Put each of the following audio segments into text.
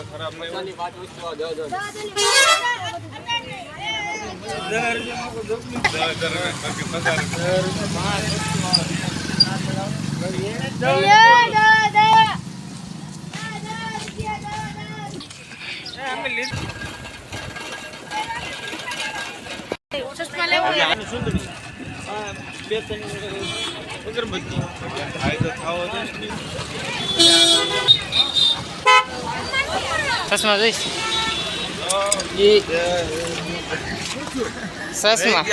खराब नहीं ચશ્મા જોઈશ ચશ્મા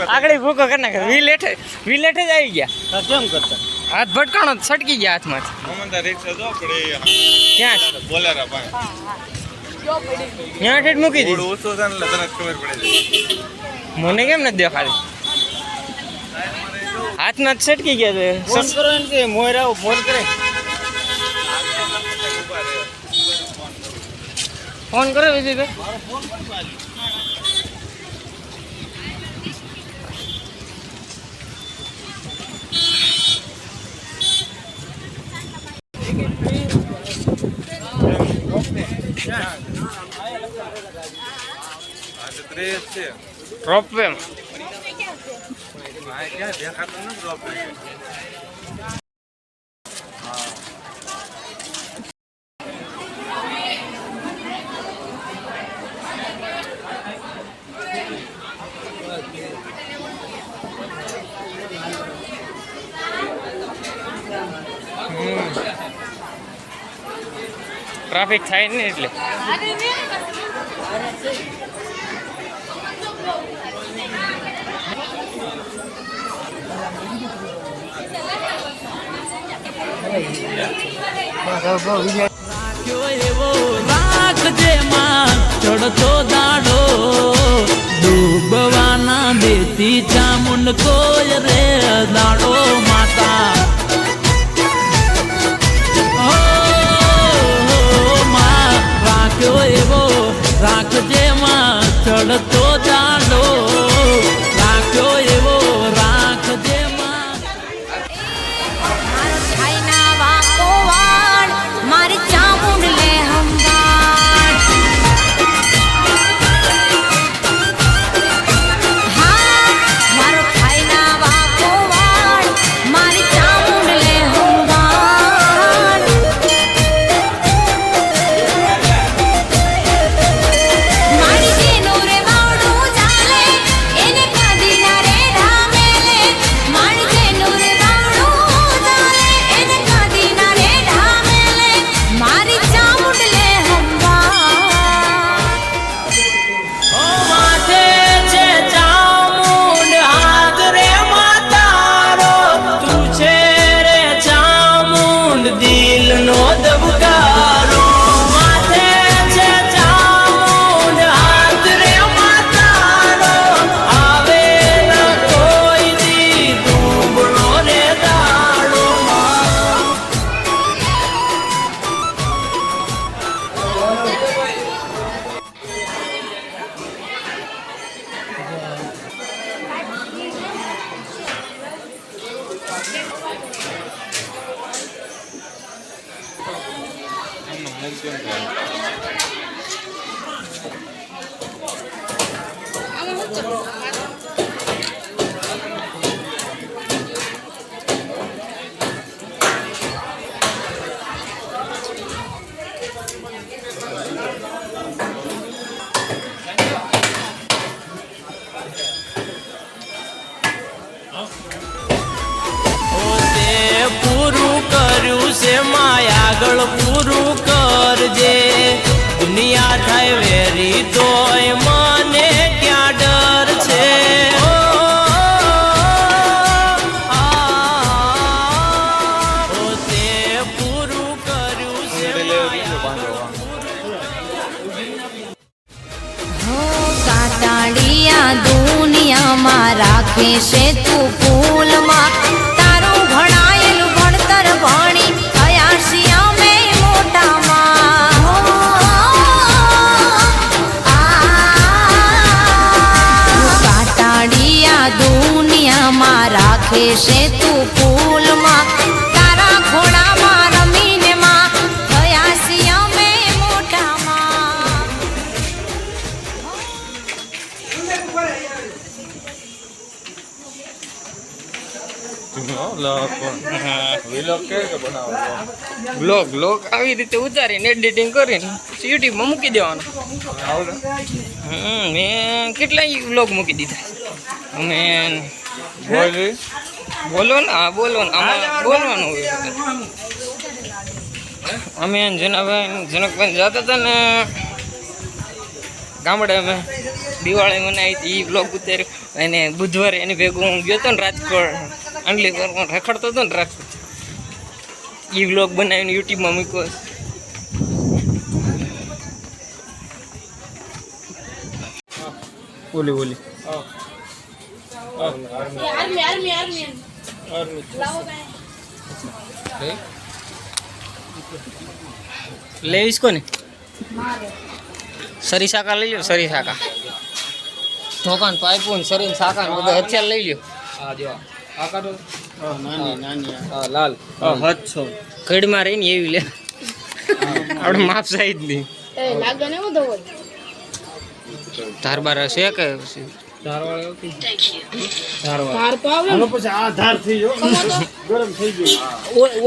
આગળ ભૂકો કરી નાખે વિલેઠે જ આવી ગયા કેમ કરતા હાથ ભટકાણો છટકી ગયા હાથમાંથી રિક્ષા જો પડે ક્યાં બોલેરા પાસે ત્યાં ઠેઠ મૂકી દીધું ઓછો છે ને તરત ખબર પડે મને કેમ નથી દેખાડી હાથમાં છટકી ગયા છે ફોન કરો એમ કે મોર આવો ફોન કરે ફોન કરો વિજયભાઈ રોપવે ટ્રાફિક થાય ને એટલે એવો રાખજે માં ચડતો દાડો ડૂબવાના દેતી ચામુંડ કોઈ રે દાડો માતા રાખ્યો એવો રાખજે માં ચડતો દાડો રાખ્યો એવો રાખજે માં મારી ચામુંડ લે હમદાર હા મારો ખાઈના વાકો વાળ મારી ચામુંડ લે હમદાર મારી જેનો રે વાડું ચાલે એને કદી ના રે ઢામેલે મારી જેનો રે વાડું ચાલે એને કદી ના રે ઢામેલે મારી ચામુંડ લે હંબાર ઓ માથે છે ચામુંડ હાથ રે માતારો તું છે રે ચામુંડ દિલનો દબકારો માથે છે ચામુંડ હાથ રે માતારો આવે ન કોઈ દી ડૂબળો રે દાડો પૂરું કર્યું છે માયા આગળ પૂરું કરજે દુનિયા થાય વેરી તોય મને ક્યાં ડર છે તે પૂરું કર્યું છે કાટાડિયા દુનિયામાં રાખે છે તું ફૂલમાં તારું ભણાયેલું ભણતર ભણી થયા છીએ અમે મોટામાં કાટાડિયા દુનિયામાં રાખે છે તું ફૂલમાં તારા ઘોડામાં રમીને માં થયા છીએ અમે મોટામાં વિલોગ કેવી રીતે બનાવો બ્લોગ આવી રીતે ઉતારીને એડિટિંગ કરીને યુટ્યુબમાં મૂકી દેવાનો. આવડે મેં કેટલાય બ્લોગ મૂકી દીધા. મેં બોલી બોલો ને હા બોલો ને આમાં બોલવાનું હોય. અમે જનકભાઈ જતા હતા ને ગામડે અમે દિવાળી મનાવી હતી. એ બ્લોગ ઉતાર્યો અને બુધવારે એની ભેગું હું ગયો હતો ને રાજકોટ અંડલી પર રખડતો હતો ને રાજકોટ. એ બ્લોગ બનાવીને યુટ્યુબમાં મૂક્યો. ઓલી લેવીશ કોને સરી શાકા લઈ લો. સરી શાકા ઢોકાન પાઇપું સરી શાકા બધું હથિયાર લઈ લ્યો. લાલ કડીમાં રહીને એવી લે આપણે માપ સાઈડ ની ધારબાર છે કે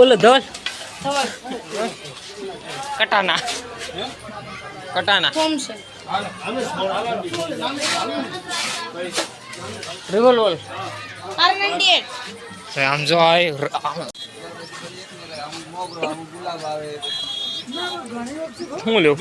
ઓલો ધવલ કટાના રિવોલ્વર આમ જો હું લ્યો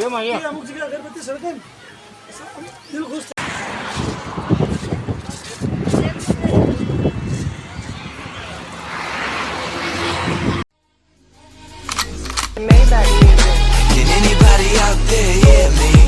Can anybody out there hear me?